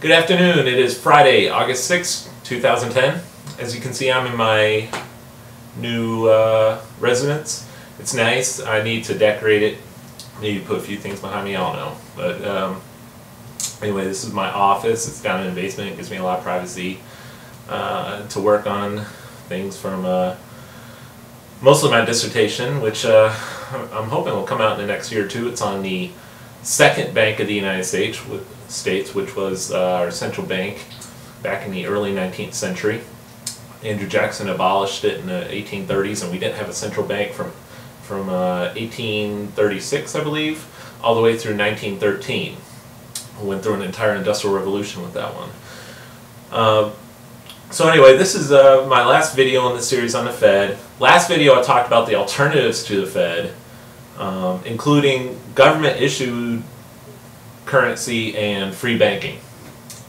Good afternoon. It is Friday, August 6th, 2010. As you can see, I'm in my new residence. It's nice. I need to decorate it. Maybe put a few things behind me. I don't know. But anyway, this is my office. It's down in the basement. It gives me a lot of privacy to work on things from mostly my dissertation, which I'm hoping will come out in the next year or two. It's on the second bank of the United States, which was our central bank back in the early 19th century. Andrew Jackson abolished it in the 1830s, and we didn't have a central bank from 1836, I believe, all the way through 1913. We went through an entire industrial revolution with that one. So anyway, this is my last video in the series on the Fed. Last video I talked about the alternatives to the Fed, including government-issued currency and free banking.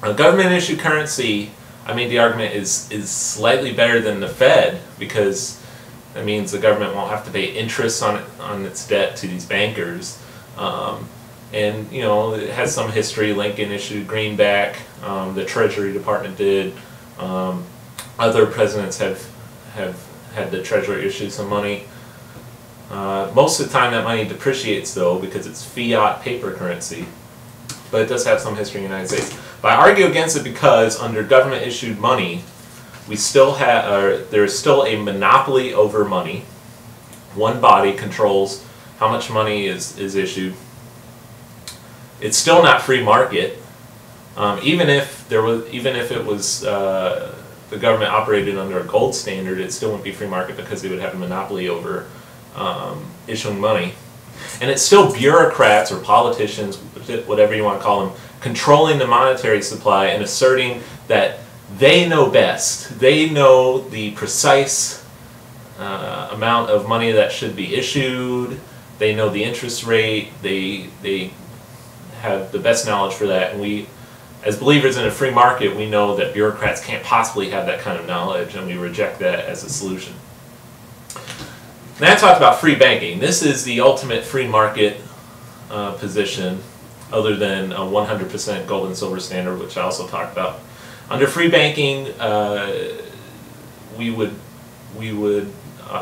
Government-issued currency, I made the argument, is slightly better than the Fed, because that means the government won't have to pay interest on its debt to these bankers. And you know, it has some history. Lincoln issued greenback. The Treasury Department did. Other presidents have had the Treasury issue some money. Most of the time that money depreciates, though, because it's fiat paper currency. But it does have some history in the United States. But I argue against it because under government-issued money, we still have there is still a monopoly over money. One body controls how much money is issued. It's still not free market. Even if it was the government operated under a gold standard, it still wouldn't be free market because they would have a monopoly over issuing money. And it's still bureaucrats or politicians, whatever you want to call them, controlling the monetary supply and asserting that they know best. They know the precise amount of money that should be issued. They know the interest rate. They have the best knowledge for that. And we, as believers in a free market, we know that bureaucrats can't possibly have that kind of knowledge, and we reject that as a solution. Now I talked about free banking. This is the ultimate free market position, other than a 100% gold and silver standard, which I also talked about. Under free banking, we would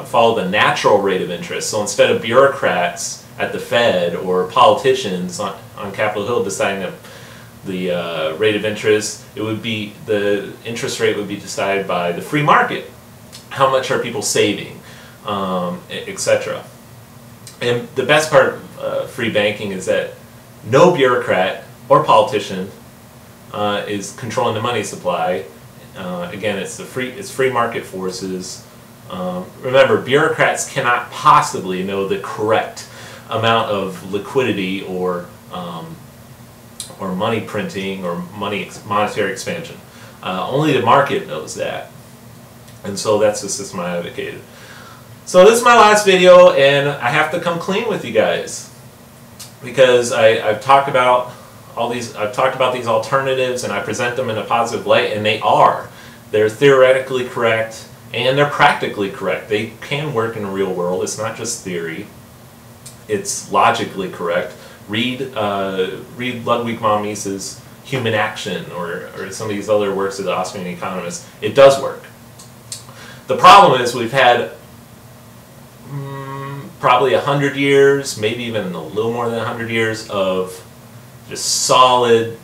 follow the natural rate of interest. So instead of bureaucrats at the Fed or politicians on Capitol Hill deciding the rate of interest, the interest rate would be decided by the free market. How much are people saving, etc. And the best part of free banking is that no bureaucrat or politician is controlling the money supply. Again, it's free market forces. Remember, bureaucrats cannot possibly know the correct amount of liquidity or money printing or monetary expansion. Only the market knows that, and so that's the system I advocated. So this is my last video, and I have to come clean with you guys because I've talked about these alternatives, and I present them in a positive light, and they're theoretically correct and they're practically correct. They can work in the real world. It's not just theory. It's logically correct. Read Ludwig von Mises's Human Action or some of these other works of the Austrian economists. It does work. The problem is we've had probably 100 years, maybe even a little more than 100 years of just solid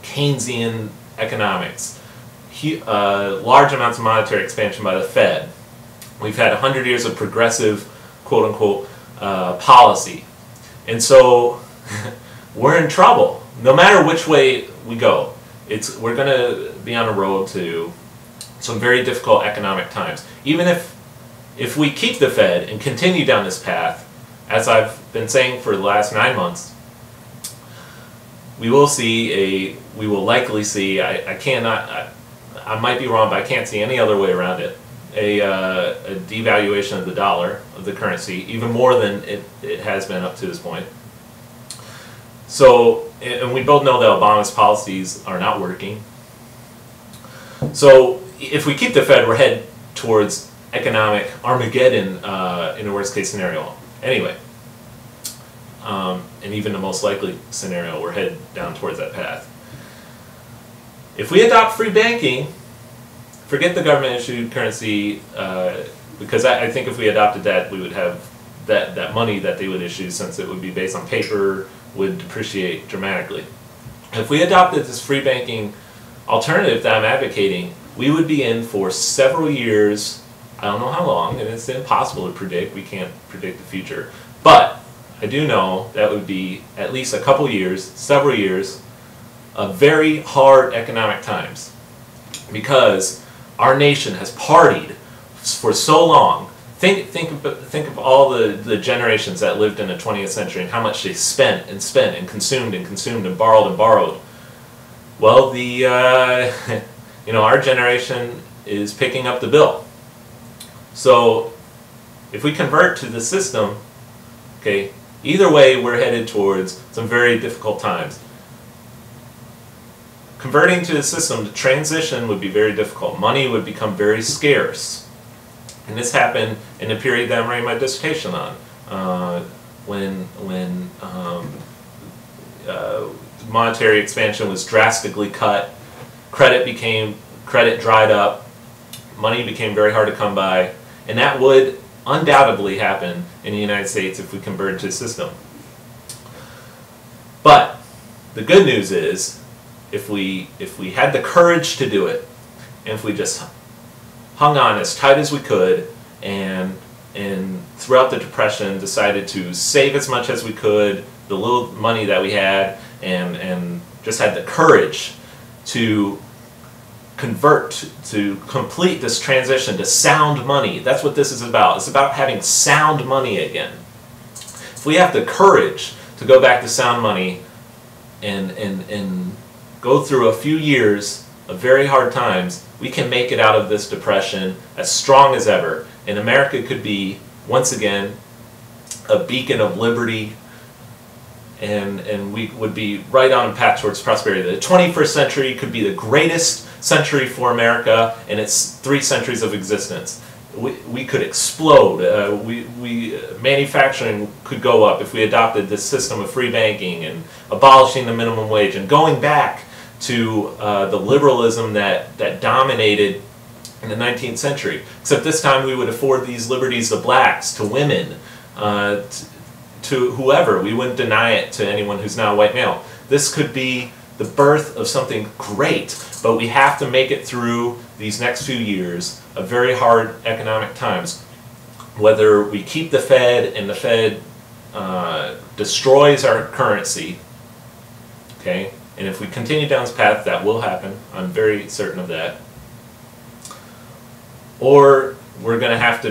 Keynesian economics. Large amounts of monetary expansion by the Fed. We've had 100 years of progressive, quote-unquote, policy. And so we're in trouble. No matter which way we go, we're going to be on a road to some very difficult economic times. Even if we keep the Fed and continue down this path, as I've been saying for the last 9 months, we will likely see, I might be wrong, but I can't see any other way around it, a devaluation of the dollar, of the currency, even more than it has been up to this point. So, and we both know that Obama's policies are not working. So if we keep the Fed, we're headed towards economic Armageddon in the worst case scenario. Anyway, and even the most likely scenario, we're headed down towards that path. If we adopt free banking, forget the government-issued currency, because I think if we adopted that, we would have that money that they would issue, since it would be based on paper, would depreciate dramatically. If we adopted this free banking alternative that I'm advocating, we would be in for several years. I don't know how long, and it's impossible to predict. We can't predict the future. But I do know that would be at least a couple years, several years, of very hard economic times. Because our nation has partied for so long. Think of all the generations that lived in the 20th century and how much they spent and consumed and borrowed. Well, our generation is picking up the bill. So if we convert to the system, okay, either way we're headed towards some very difficult times. Converting to the system, the transition would be very difficult. Money would become very scarce. And this happened in the period that I'm writing my dissertation on, when monetary expansion was drastically cut, credit dried up, money became very hard to come by, and that would undoubtedly happen in the United States if we converted to the system. But the good news is, if we had the courage to do it, and if we just hung on as tight as we could, and throughout the Depression decided to save as much as we could, the little money that we had, and just had the courage to complete this transition to sound money. That's what this is about. It's about having sound money again. If we have the courage to go back to sound money and go through a few years of very hard times, we can make it out of this depression as strong as ever. And America could be, once again, a beacon of liberty, and we would be right on a path towards prosperity. The 21st century could be the greatest century for America in its 3 centuries of existence. We could explode. Manufacturing could go up if we adopted this system of free banking and abolishing the minimum wage and going back to the liberalism that dominated in the 19th century. Except this time we would afford these liberties to blacks, to women, to whoever. We wouldn't deny it to anyone who's not a white male. This could be the birth of something great, but we have to make it through these next few years of very hard economic times. Whether we keep the Fed and the Fed destroys our currency, okay, and if we continue down this path, that will happen. I'm very certain of that. Or we're going to have to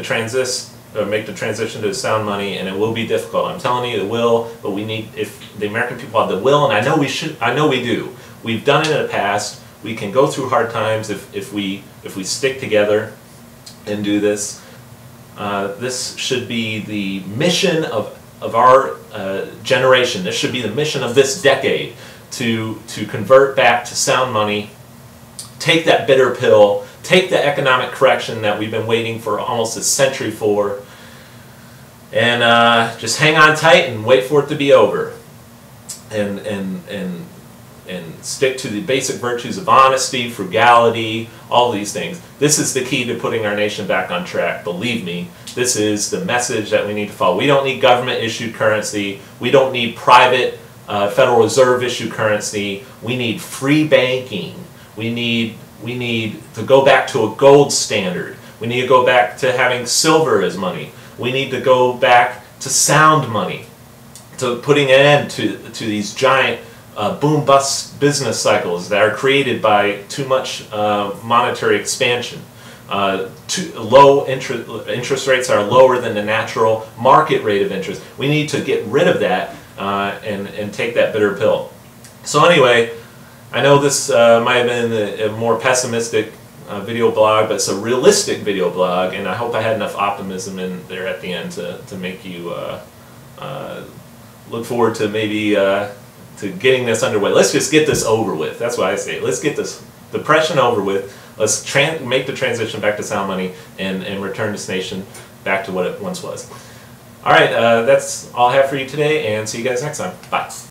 make the transition to sound money, and it will be difficult. I'm telling you, it will. But we need, if the American people have the will, and I know we should. I know we do. We've done it in the past. We can go through hard times if we stick together and do this. This should be the mission of our generation. This should be the mission of this decade. To convert back to sound money, take that bitter pill, take the economic correction that we've been waiting for almost a century for, and just hang on tight and wait for it to be over, and stick to the basic virtues of honesty, frugality, all these things. This is the key to putting our nation back on track. Believe me, this is the message that we need to follow. We don't need government-issued currency. We don't need private Federal Reserve issue currency. We need free banking. We need to go back to a gold standard. We need to go back to having silver as money. We need to go back to sound money, to putting an end to these giant boom-bust business cycles that are created by too much monetary expansion. Low interest rates are lower than the natural market rate of interest. We need to get rid of that and take that bitter pill. So anyway, I know this might have been a more pessimistic video blog, but it's a realistic video blog, and I hope I had enough optimism in there at the end to make you look forward to maybe to getting this underway. Let's just get this over with. That's what I say. Let's get this depression over with. Let's make the transition back to sound money and return this nation back to what it once was. All right, that's all I have for you today, and see you guys next time. Bye.